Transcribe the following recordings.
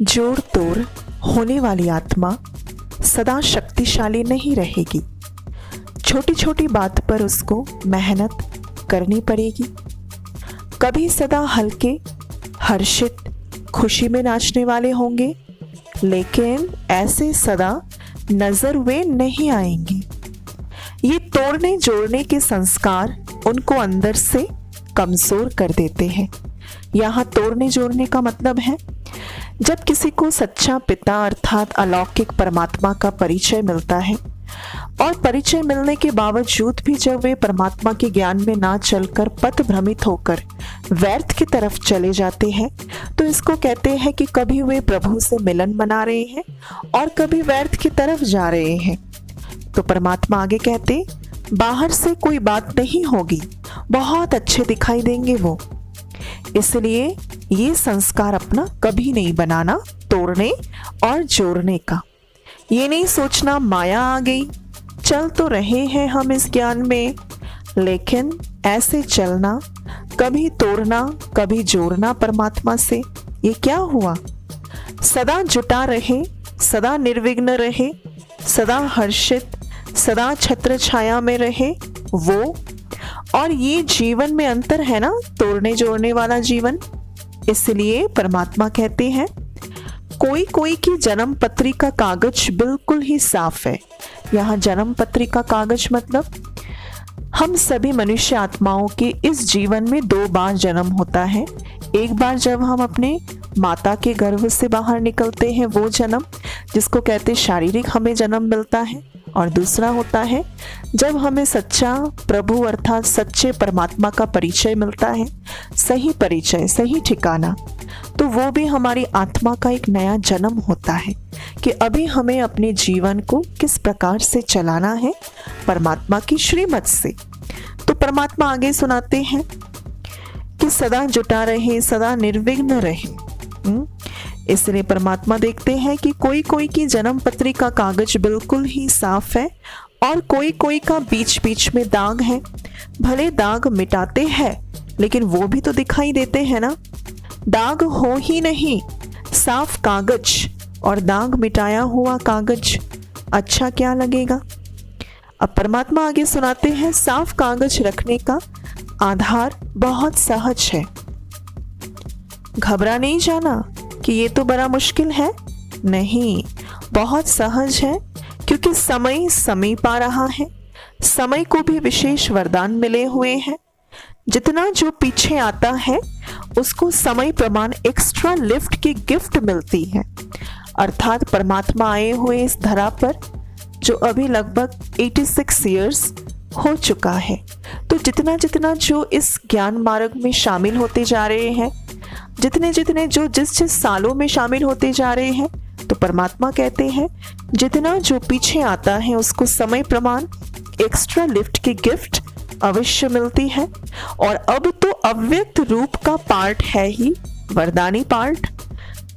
जोड़ तोड़ होने वाली आत्मा सदा शक्तिशाली नहीं रहेगी। छोटी छोटी बात पर उसको मेहनत करनी पड़ेगी। कभी सदा हल्के, हर्षित, खुशी में नाचने वाले होंगे, लेकिन ऐसे सदा नजर वे नहीं आएंगे। ये तोड़ने जोड़ने के संस्कार उनको अंदर से कमजोर कर देते हैं। यहाँ तोड़ने जोड़ने का मतलब है जब किसी को सच्चा पिता अर्थात अलौकिक परमात्मा का परिचय मिलता है और परिचय मिलने के बावजूद भी जब वे परमात्मा के ज्ञान में ना चलकर पथ भ्रमित होकर व्यर्थ की तरफ चले जाते हैं, तो इसको कहते हैं कि कभी वे प्रभु से मिलन मना रहे हैं और कभी व्यर्थ की तरफ जा रहे हैं। तो परमात्मा आगे कहते, बाहर से कोई बात नहीं होगी, बहुत अच्छे दिखाई देंगे वो। इसलिए ये संस्कार अपना कभी नहीं बनाना तोड़ने और जोड़ने का। ये नहीं सोचना माया आ गई, चल तो रहे हैं हम इस ज्ञान में, लेकिन ऐसे चलना, कभी तोड़ना कभी जोड़ना परमात्मा से, ये क्या हुआ? सदा जुटा रहे, सदा निर्विघ्न रहे, सदा हर्षित, सदा छत्र छाया में रहे वो। और ये जीवन में अंतर है ना, तोड़ने जोड़ने वाला जीवन। इसलिए परमात्मा कहते हैं कोई कोई की जन्म पत्री का कागज बिल्कुल ही साफ है। यहाँ जन्म पत्री का कागज मतलब हम सभी मनुष्य आत्माओं के इस जीवन में 2 बार जन्म होता है। एक बार जब हम अपने माता के गर्भ से बाहर निकलते हैं, वो जन्म जिसको कहते शारीरिक हमें जन्म मिलता है, और दूसरा होता है जब हमें सच्चा प्रभु अर्थात सच्चे परमात्मा का परिचय मिलता है, सही परिचय, सही ठिकाना, तो वो भी हमारी आत्मा का एक नया जन्म होता है कि अभी हमें अपने जीवन को किस प्रकार से चलाना है परमात्मा की श्रीमत से। तो परमात्मा आगे सुनाते हैं कि सदा जुटा रहे, सदा निर्विघ्न रहे। इसलिए परमात्मा देखते हैं कि कोई कोई की जन्म पत्री का कागज बिल्कुल ही साफ है और कोई कोई का बीच बीच में दाग है। भले दाग मिटाते हैं लेकिन वो भी तो दिखाई देते हैं ना। दाग हो ही नहीं, साफ कागज और दाग मिटाया हुआ कागज अच्छा क्या लगेगा। अब परमात्मा आगे सुनाते हैं, साफ कागज रखने का आधार बहुत सहज है। घबरा नहीं जाना कि ये तो बड़ा मुश्किल है, नहीं, बहुत सहज है, क्योंकि समय समीप आ रहा है। समय को भी विशेष वरदान मिले हुए हैं। जितना जो पीछे आता है उसको समय प्रमाण एक्स्ट्रा लिफ्ट की गिफ्ट मिलती है। अर्थात परमात्मा आए हुए इस धरा पर जो अभी लगभग 86 ईयर्स हो चुका है, तो जितना जितना जो इस ज्ञान मार्ग में शामिल होते जा रहे हैं, जितने जितने जो जिस जिस सालों में शामिल होते जा रहे हैं, तो परमात्मा कहते हैं जितना जो पीछे आता है उसको समय प्रमाण एक्स्ट्रा लिफ्ट की गिफ्ट अवश्य मिलती है। और अब तो अव्यक्त रूप का पार्ट है ही वरदानी पार्ट।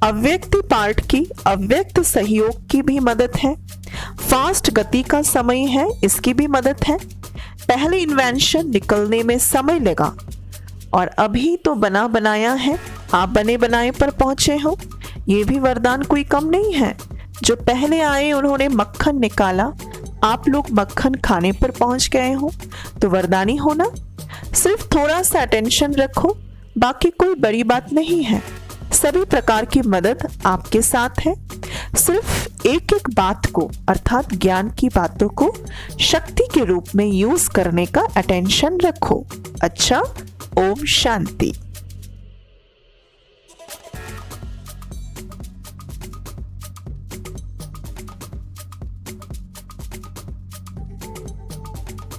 अव्यक्ति पार्ट की अव्यक्त सहयोग की भी मदद है। फास्ट गति का समय है, इसकी भी मदद है। पहले इन्वेंशन निकलने में समय लगा और अभी तो बना बनाया है, आप बने बनाए पर पहुंचे हो। ये भी वरदान कोई कम नहीं है। जो पहले आए उन्होंने मक्खन निकाला, आप लोग मक्खन खाने पर पहुंच गए हो, तो वरदानी होना। सिर्फ थोड़ा सा अटेंशन रखो, बाकी कोई बड़ी बात नहीं है। सभी प्रकार की मदद आपके साथ है। सिर्फ एक एक बात को अर्थात ज्ञान की बातों को शक्ति के रूप में यूज करने का अटेंशन रखो। अच्छा, ओम शांति।